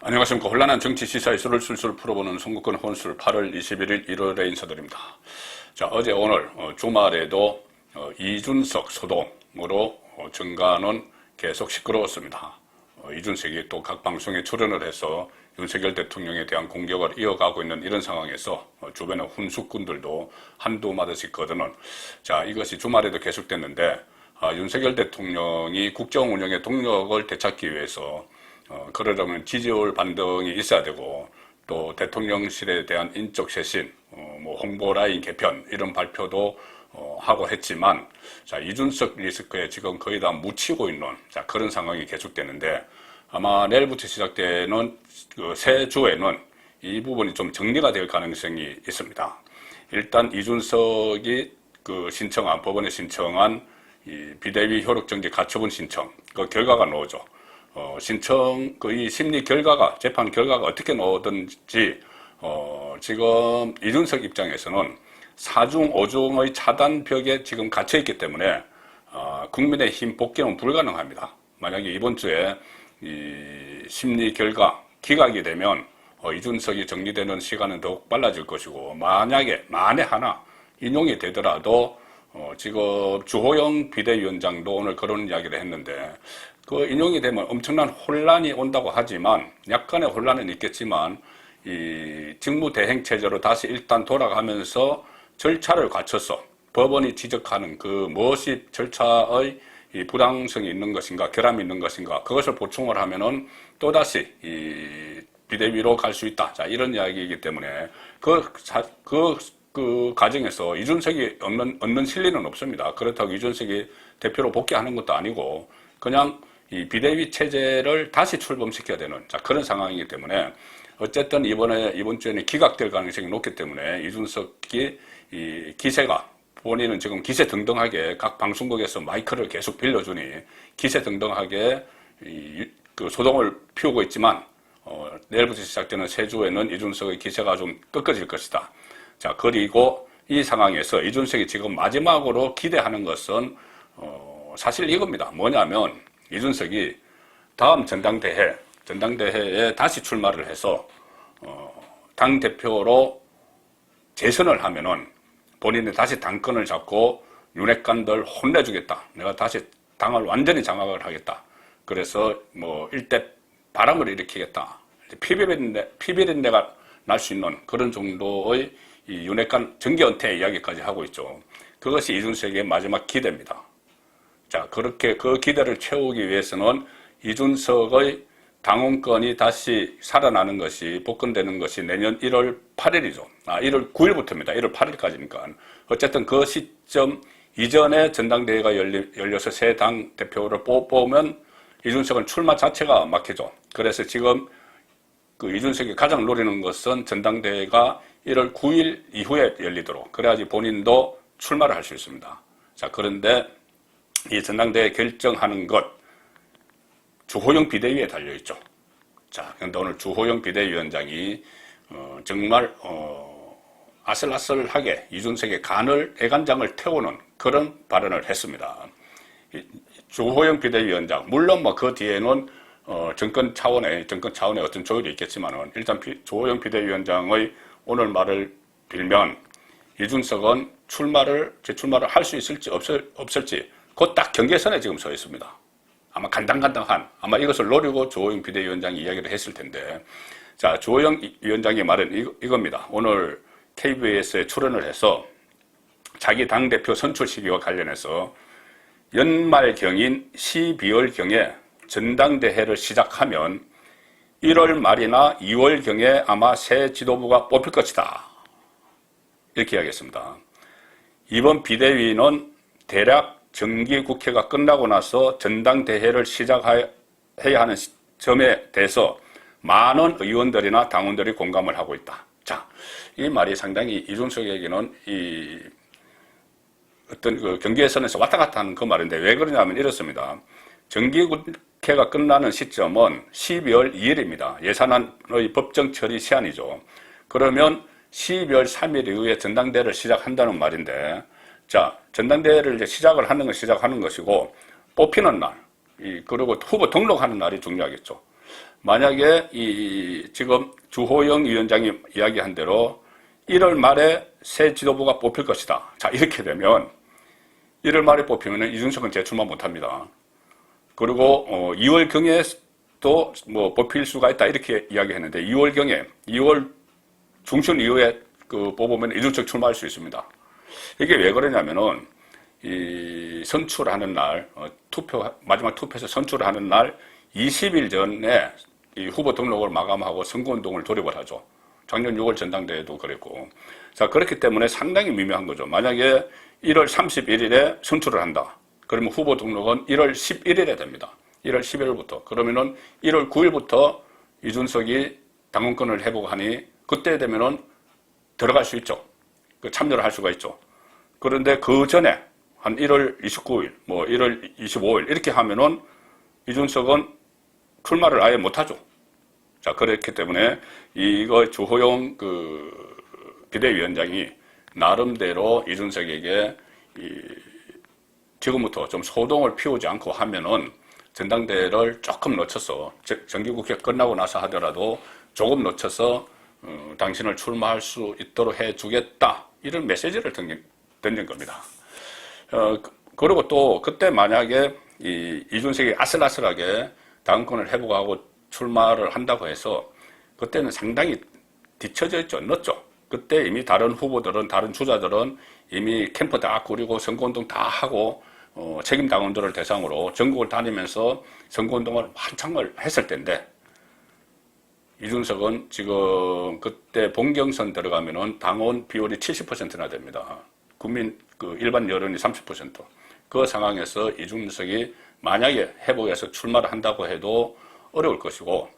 안녕하십니까. 혼란한 정치 시사 이슈를 술술 풀어보는 송국권 혼술 8월 21일 일요일에 인사드립니다. 자, 어제 오늘 주말에도 이준석 소동으로 정가는 계속 시끄러웠습니다. 이준석이 또 각 방송에 출연을 해서 윤석열 대통령에 대한 공격을 이어가고 있는 이런 상황에서 주변의 훈수꾼들도 한두 마디씩 거드는, 자, 이것이 주말에도 계속됐는데 윤석열 대통령이 국정 운영의 동력을 되찾기 위해서 그러려면 지지율 반등이 있어야 되고, 또 대통령실에 대한 인적 쇄신, 뭐 홍보 라인 개편 이런 발표도 하고 했지만, 자, 이준석 리스크에 지금 거의 다 묻히고 있는, 자, 그런 상황이 계속되는데, 아마 내일부터 시작되는 그 새 주에는 이 부분이 좀 정리가 될 가능성이 있습니다. 일단 이준석이 그 신청한, 법원에 신청한 이 비대위 효력정지 가처분 신청, 그 결과가 나오죠. 신청, 이 심리 결과가, 재판 결과가 어떻게 나오든지, 지금 이준석 입장에서는 4중, 5중의 차단벽에 지금 갇혀있기 때문에, 국민의힘 복귀는 불가능합니다. 만약에 이번 주에 이 심리 결과 기각이 되면, 이준석이 정리되는 시간은 더욱 빨라질 것이고, 만에 하나 인용이 되더라도, 지금 주호영 비대위원장도 오늘 그런 이야기를 했는데, 그 인용이 되면 엄청난 혼란이 온다고 하지만, 약간의 혼란은 있겠지만, 이 직무대행체제로 다시 일단 돌아가면서 절차를 갖춰서 법원이 지적하는 그 무엇이 절차의 이 부당성이 있는 것인가, 결함이 있는 것인가, 그것을 보충을 하면은 또다시 이 비대위로 갈 수 있다. 자, 이런 이야기이기 때문에 그 과정에서 이준석이 얻는 실리는 없습니다. 그렇다고 이준석이 대표로 복귀하는 것도 아니고, 그냥 이 비대위 체제를 다시 출범시켜야 되는, 자, 그런 상황이기 때문에, 어쨌든 이번 주에는 기각될 가능성이 높기 때문에, 이준석이 이 기세가, 본인은 지금 기세등등하게 각 방송국에서 마이크를 계속 빌려주니 기세등등하게 그 소동을 피우고 있지만, 내일부터 시작되는 새 주에는 이준석의 기세가 좀 꺾어질 것이다. 자, 그리고 이 상황에서 이준석이 지금 마지막으로 기대하는 것은 사실 이겁니다. 뭐냐면, 이준석이 다음 전당대회에 다시 출마를 해서 당대표로 재선을 하면은 본인이 다시 당권을 잡고 윤핵관들 혼내주겠다. 내가 다시 당을 완전히 장악을 하겠다. 그래서 뭐 일대 바람을 일으키겠다. 피비린내가 날 수 있는 그런 정도의 이 윤핵관 정계 은퇴 이야기까지 하고 있죠. 그것이 이준석의 마지막 기대입니다. 자, 그렇게 그 기대를 채우기 위해서는 이준석의 당원권이 다시 살아나는 것이, 복권되는 것이 내년 1월 8일이죠. 1월 9일부터입니다. 1월 8일까지니까. 어쨌든 그 시점 이전에 전당대회가 열려서 새 당 대표를 뽑으면 이준석은 출마 자체가 막히죠. 그래서 지금 그 이준석이 가장 노리는 것은 전당대회가 1월 9일 이후에 열리도록, 그래야지 본인도 출마를 할 수 있습니다. 자, 그런데 이 전당대회 결정하는 것, 주호영 비대위에 달려있죠. 자, 그런데 오늘 주호영 비대위원장이 정말 아슬아슬하게 이준석의 애간장을 태우는 그런 발언을 했습니다. 주호영 비대위원장, 물론 뭐 그 뒤에는 정권 차원의 어떤 조율이 있겠지만은, 일단 주호영 비대위원장의 오늘 말을 빌면 이준석은 재출마를 할 수 있을지 없을지 곧 딱 경계선에 지금 서 있습니다. 아마 간당간당한, 아마 이것을 노리고 주호영 비대위원장이 이야기를 했을 텐데, 자, 주호영 위원장의 말은 이겁니다. 오늘 KBS에 출연을 해서 자기 당대표 선출 시기와 관련해서 연말경인 12월경에 전당대회를 시작하면 1월 말이나 2월경에 아마 새 지도부가 뽑힐 것이다. 이렇게 이야기했습니다. 이번 비대위는 대략 정기국회가 끝나고 나서 전당대회를 시작해야 하는 점에 대해서 많은 의원들이나 당원들이 공감을 하고 있다. 자, 이 말이 상당히 이준석에게는 어떤 그 경계선에서 왔다 갔다 하는 그 말인데, 왜 그러냐면 이렇습니다. 정기국회가 끝나는 시점은 12월 2일입니다. 예산안의 법정 처리 시한이죠. 그러면 12월 3일 이후에 전당대회를 시작한다는 말인데, 자, 전당대회를 이제 시작을 하는 건 시작하는 것이고, 뽑히는 날, 그리고 후보 등록하는 날이 중요하겠죠. 만약에 지금 주호영 위원장이 이야기한 대로 1월 말에 새 지도부가 뽑힐 것이다. 자, 이렇게 되면 1월 말에 뽑히면 이준석은 재출마 못합니다. 그리고 2월경에도 뭐 뽑힐 수가 있다 이렇게 이야기했는데 2월 중순 이후에 뽑으면 이준석 출마할 수 있습니다. 이게 왜 그러냐면은 이 선출하는 날 마지막 투표에서 선출하는 날 20일 전에 이 후보 등록을 마감하고 선거운동을 돌입을 하죠. 작년 6월 전당대회도 그랬고. 자, 그렇기 때문에 상당히 미묘한 거죠. 만약에 1월 31일에 선출을 한다. 그러면 후보 등록은 1월 11일에 됩니다. 1월 11일부터. 그러면은 1월 9일부터 이준석이 당원권을 회복하니 그때 되면은 들어갈 수 있죠. 참여를 할 수가 있죠. 그런데 그 전에 한 1월 29일, 뭐 1월 25일 이렇게 하면은 이준석은 출마를 아예 못하죠. 자, 그렇기 때문에 이거 주호영 비대위원장이 나름대로 이준석에게 지금부터 좀 소동을 피우지 않고 하면은 전당대회를 조금 늦춰서 정기국회 끝나고 나서 하더라도 조금 늦춰서 당신을 출마할 수 있도록 해주겠다 이런 메시지를 던진 겁니다. 그리고 또 그때 만약에 이준석이 아슬아슬하게 당권을 회복하고 출마를 한다고 해서 그때는 상당히 뒤처져 있죠. 늦죠. 그때 이미 다른 후보들은 다른 주자들은 이미 캠프 다 꾸리고 선거운동 다 하고 책임 당원들을 대상으로 전국을 다니면서 선거운동을 한창을 했을 텐데 이준석은 지금 그때 본경선 들어가면은 당원 비율이 70%나 됩니다. 국민 일반 여론이 30%. 그 상황에서 이준석이 만약에 회복해서 출마를 한다고 해도 어려울 것이고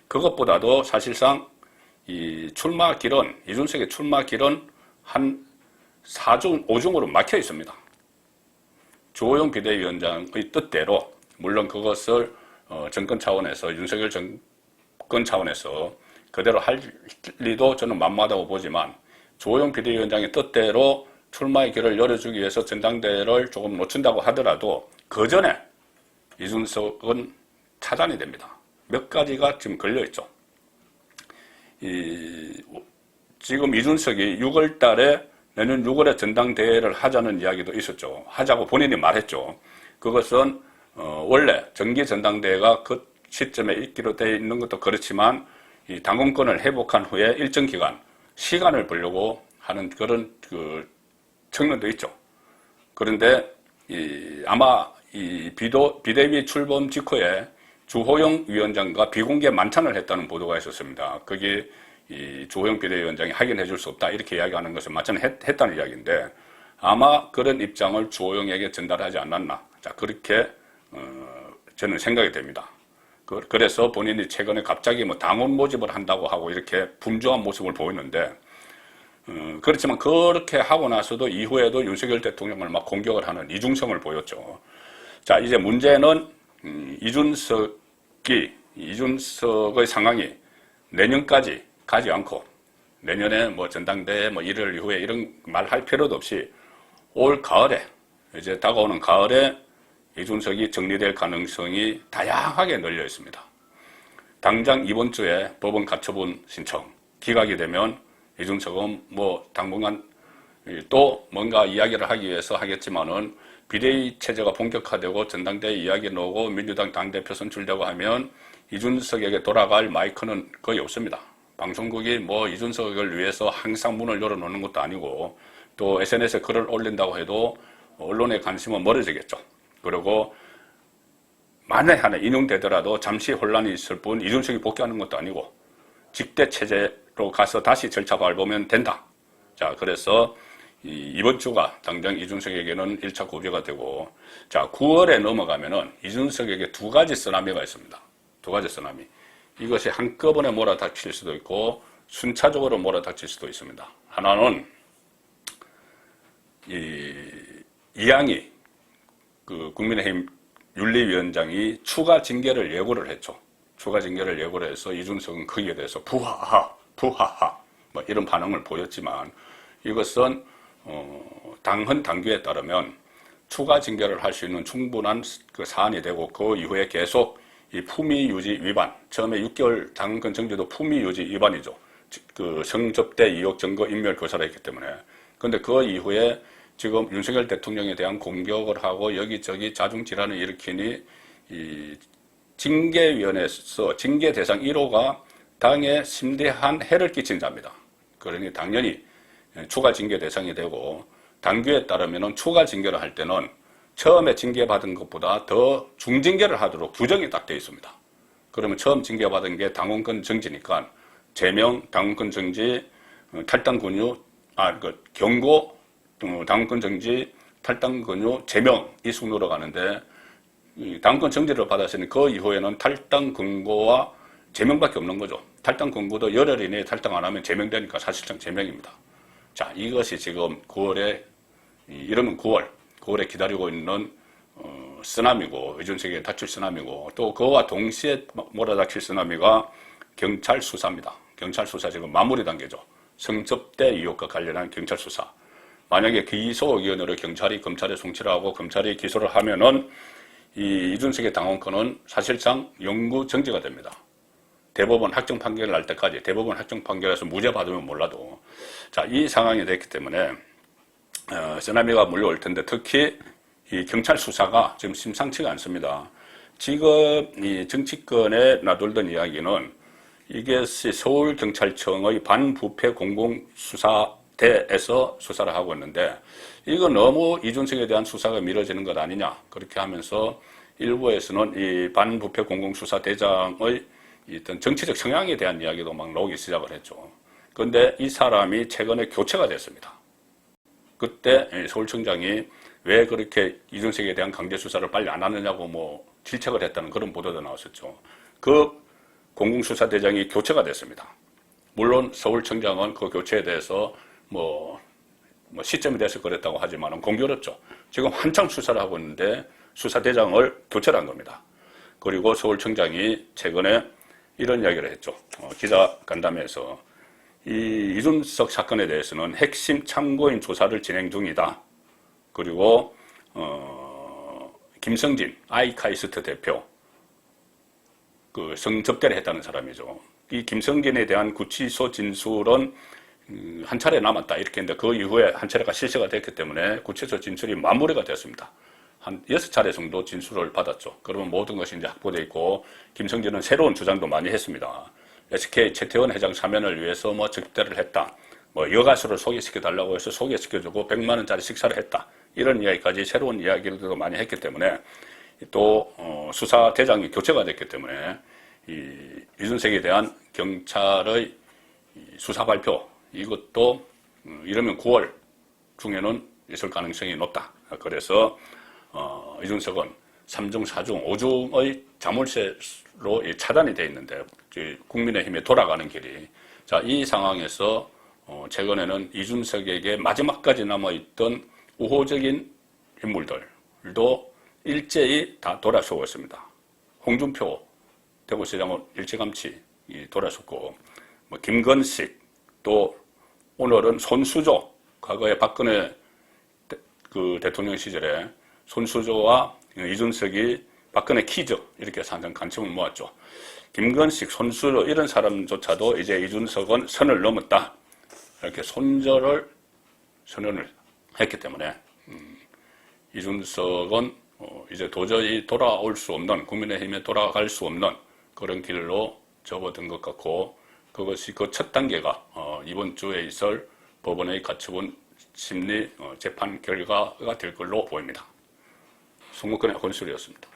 그것보다도 사실상 이 출마길은 이준석의 출마길은 한 4중, 5중으로 막혀 있습니다. 주호영 비대위원장의 뜻대로 물론 그것을 정권 차원에서 윤석열 정권 차원에서 그대로 할 리도 저는 만무하다고 보지만 주호영 비대위원장의 뜻대로 출마의 길을 열어주기 위해서 전당대회를 조금 놓친다고 하더라도 그 전에 이준석은 차단이 됩니다. 몇 가지가 지금 걸려있죠. 지금 이준석이 6월 달에 내년 6월에 전당대회를 하자는 이야기도 있었죠. 하자고 본인이 말했죠. 그것은 원래 정기 전당대회가 그 시점에 있기로 되어 있는 것도 그렇지만 이 당원권을 회복한 후에 일정 기간 시간을 벌려고 하는 그런 측면도 있죠. 그런데 아마 비대위 출범 직후에 주호영 위원장과 비공개 만찬을 했다는 보도가 있었습니다. 그게 주호영 비대위원장이 확인해 줄 수 없다 이렇게 이야기하는 것을 만찬을 했다는 이야기인데 아마 그런 입장을 주호영에게 전달하지 않았나. 자, 그렇게 저는 생각이 됩니다. 그래서 본인이 최근에 갑자기 뭐 당원 모집을 한다고 하고 이렇게 분주한 모습을 보였는데 그렇지만 그렇게 하고 나서도 이후에도 윤석열 대통령을 막 공격을 하는 이중성을 보였죠. 자, 이제 문제는 이준석의 상황이 내년까지 가지 않고 내년에 뭐 전당대회 뭐 1월 이후에 이런 말 할 필요도 없이 올 가을에 이제 다가오는 가을에 이준석이 정리될 가능성이 다양하게 널려 있습니다. 당장 이번 주에 법원 가처분 신청 기각이 되면 이준석은 뭐 당분간 또 뭔가 이야기를 하기 위해서 하겠지만은 비대위 체제가 본격화되고 전당대회 이야기 나오고 민주당 당대표 선출되고 하면 이준석에게 돌아갈 마이크는 거의 없습니다. 방송국이 뭐 이준석을 위해서 항상 문을 열어놓는 것도 아니고 또 SNS에 글을 올린다고 해도 언론의 관심은 멀어지겠죠. 그리고 만에 하나 인용되더라도 잠시 혼란이 있을 뿐 이준석이 복귀하는 것도 아니고 직대 체제로 가서 다시 절차 밟으면 된다. 자, 그래서 이번 주가 당장 이준석에게는 1차 고비가 되고 자 9월에 넘어가면은 이준석에게 두 가지 쓰나미가 있습니다. 두 가지 쓰나미. 이것이 한꺼번에 몰아닥칠 수도 있고 순차적으로 몰아닥칠 수도 있습니다. 하나는 이양희 국민의힘 윤리위원장이 추가 징계를 예고를 했죠. 추가 징계를 예고를 해서 이준석은 거기에 대해서 부하하 뭐 이런 반응을 보였지만 이것은 당헌 당규에 따르면 추가 징계를 할 수 있는 충분한 사안이 되고 그 이후에 계속 이 품위 유지 위반, 처음에 6개월 당원권 정지도 품위 유지 위반이죠. 그 성접대 의혹 증거 인멸 교사를 했기 때문에. 근데 그 이후에 지금 윤석열 대통령에 대한 공격을 하고 여기저기 자중 질환을 일으키니 이 징계위원회에서 징계 대상 1호가 당에 심대한 해를 끼친 자입니다. 그러니 당연히 추가 징계 대상이 되고, 당규에 따르면 추가 징계를 할 때는 처음에 징계받은 것보다 더 중징계를 하도록 규정이 딱 되어 있습니다. 그러면 처음 징계받은 게 당원권 정지니까 제명, 당원권 정지, 탈당 권유, 경고, 당원권 정지, 탈당 권유, 제명 이 순으로 가는데, 당원권 정지를 받았으니 그 이후에는 탈당 권고와 제명밖에 없는 거죠. 탈당 권고도 열흘 이내에 탈당 안 하면 제명되니까 사실상 제명입니다. 자, 이것이 지금 9월에, 이러면 9월에 기다리고 있는 쓰나미고, 이준석에게 닥칠 쓰나미고, 또 그와 동시에 몰아닥칠 쓰나미가 경찰 수사입니다. 경찰 수사 지금 마무리 단계죠. 성접대 의혹과 관련한 경찰 수사. 만약에 기소 의견으로 경찰이 검찰에 송치를 하고 검찰이 기소를 하면은 이 이준석의 당원권은 사실상 영구 정지가 됩니다. 대법원 확정 판결 날 때까지, 대법원 확정 판결에서 무죄 받으면 몰라도. 자, 이 상황이 됐기 때문에 쓰나미가 몰려올 텐데, 특히 이 경찰 수사가 지금 심상치가 않습니다. 지금 이 정치권에 나돌던 이야기는 이것이 서울경찰청의 반부패 공공수사대에서 수사를 하고 있는데, 이거 너무 이준석에 대한 수사가 미뤄지는 것 아니냐, 그렇게 하면서 일부에서는 이 반부패 공공수사대장의 어떤 정치적 성향에 대한 이야기도 막 나오기 시작을 했죠. 그런데 이 사람이 최근에 교체가 됐습니다. 그때 서울청장이 왜 그렇게 이준석에 대한 강제 수사를 빨리 안 하느냐고 뭐 질책을 했다는 그런 보도도 나왔었죠. 그 공공수사대장이 교체가 됐습니다. 물론 서울청장은 그 교체에 대해서 뭐 시점이 됐을 거랬다고 하지만 공교롭죠. 지금 한창 수사를 하고 있는데 수사대장을 교체를 한 겁니다. 그리고 서울청장이 최근에 이런 이야기를 했죠. 기자 간담회에서 이 이준석 사건에 대해서는 핵심 참고인 조사를 진행 중이다. 그리고 김성진 아이카이스트 대표, 그 성접대를 했다는 사람이죠. 이 김성진에 대한 구치소 진술은 한 차례 남았다 이렇게 했는데, 그 이후에 한 차례가 실시가 됐기 때문에 구치소 진술이 마무리가 됐습니다. 한 6차례 정도 진술을 받았죠. 그러면 모든 것이 이제 확보되어 있고, 김성진은 새로운 주장도 많이 했습니다. SK 최태원 회장 사면을 위해서 뭐 적대를 했다, 뭐 여가수를 소개시켜달라고 해서 소개시켜주고 100만 원짜리 식사를 했다, 이런 이야기까지 새로운 이야기들도 많이 했기 때문에, 또 수사대장이 교체가 됐기 때문에 이준석에 대한 경찰의 수사 발표, 이것도 이러면 9월 중에는 있을 가능성이 높다. 그래서 이준석은 3중, 4중, 5중의 자물쇠로 차단이 되어 있는데, 국민의힘에 돌아가는 길이. 자, 이 상황에서 최근에는 이준석에게 마지막까지 남아있던 우호적인 인물들도 일제히 다 돌아서고 있습니다. 홍준표 대구시장은 일찌감치 돌아섰고, 뭐 김건식, 또 오늘은 손수조, 과거에 박근혜 그 대통령 시절에 손수조와 이준석이 박근혜 키즈 이렇게 상당 관심을 모았죠. 김건식, 손수조 이런 사람조차도 이제 이준석은 선을 넘었다, 이렇게 선언을 했기 때문에 이준석은 이제 도저히 돌아올 수 없는, 국민의힘에 돌아갈 수 없는 그런 길로 접어든 것 같고, 그것이 그 첫 단계가 이번 주에 있을 법원의 가처분 심리 재판 결과가 될 걸로 보입니다. 송국근의 혼술이었습니다.